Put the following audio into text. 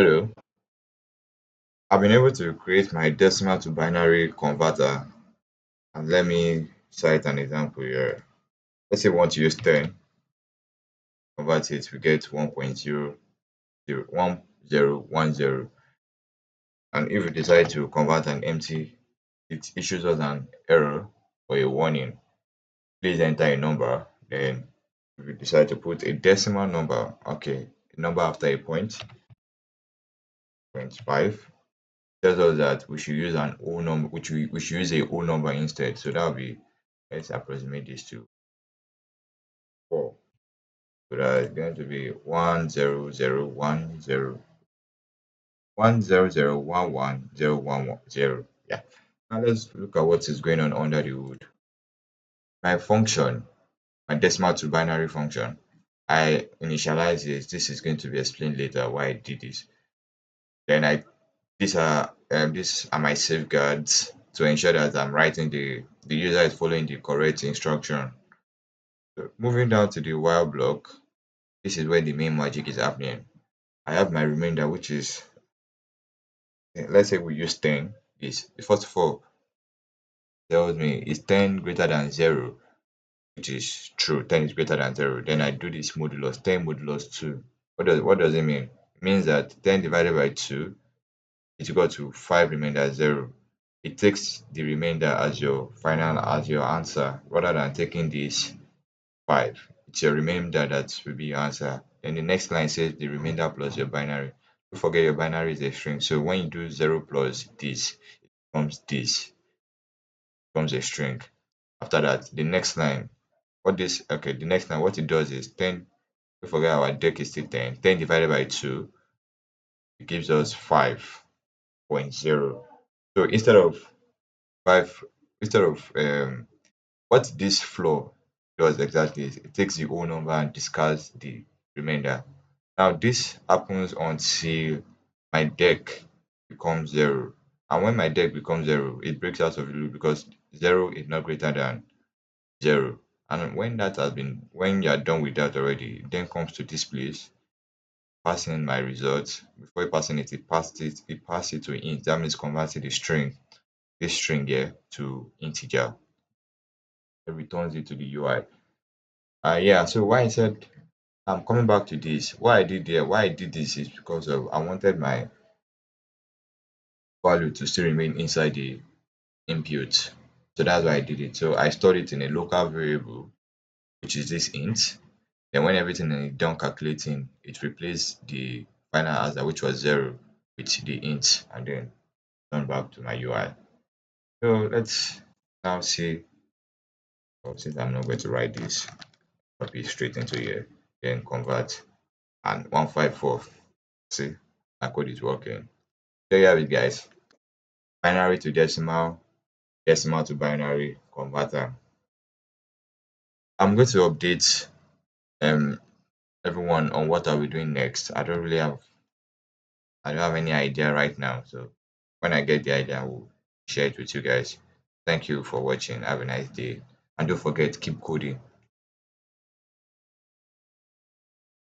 Hello, I've been able to create my decimal to binary converter, and let me cite an example here. Let's say we want to use 10, convert it, we get 1.001010. And if we decide to convert an empty, it issues us an error or a warning. Please enter a number. Then if we decide to put a decimal number, okay, a number after a point, 0.5, tells us that we should use an whole number, which we should use a whole number instead. So that will be, let's approximate this to 4. So that is going to be 10010111010. Yeah. Now let's look at what is going on under the hood. My function, my decimal to binary function, I initialize this. This is going to be explained later why I did this. Then these are my safeguards to ensure that I'm writing the user is following the correct instruction. So moving down to the while block, this is where the main magic is happening. I have my remainder, which is, let's say we use 10. Is first of all tells me is 10 greater than 0, which is true. 10 is greater than 0. Then I do this modulus, 10 modulus 2. What does it mean? It means that 10 divided by 2 is equal to 5 remainder 0. It takes the remainder as your answer rather than taking this 5. It's your remainder that will be your answer. Then the next line says the remainder plus your binary. Don't forget your binary is a string. So when you do 0 plus this becomes a string. After that, the next line, the next line, what it does is 10. Don't forget our deck is still 10. 10 divided by 2, it gives us 5.0. So five, instead of what this floor does exactly is it takes the whole number and discards the remainder. Now this happens until my deck becomes 0. And when my deck becomes 0, it breaks out of the loop because 0 is not greater than 0. And when you are done with that already, it then comes to this place, passing my results. Before passing it, it passes it to int. That means converting this string here to integer. It returns it to the UI. Yeah, so why I said I'm coming back to this. Why I did this is because of I wanted my value to still remain inside the input. So that's why I did it. So I stored it in a local variable, which is this int. Then when everything is done calculating, it replaced the final answer, which was 0, with the int, and then turn back to my UI. So let's now see. Since I'm not going to write this, copy straight into here, then convert, and 154. See, my code is working. There you have it, guys. Binary to decimal, decimal to binary converter. I'm going to update um everyone on what are we doing next. I don't have any idea right now. So when I get the idea, I will share it with you guys. Thank you for watching. Have a nice day. And don't forget, keep coding.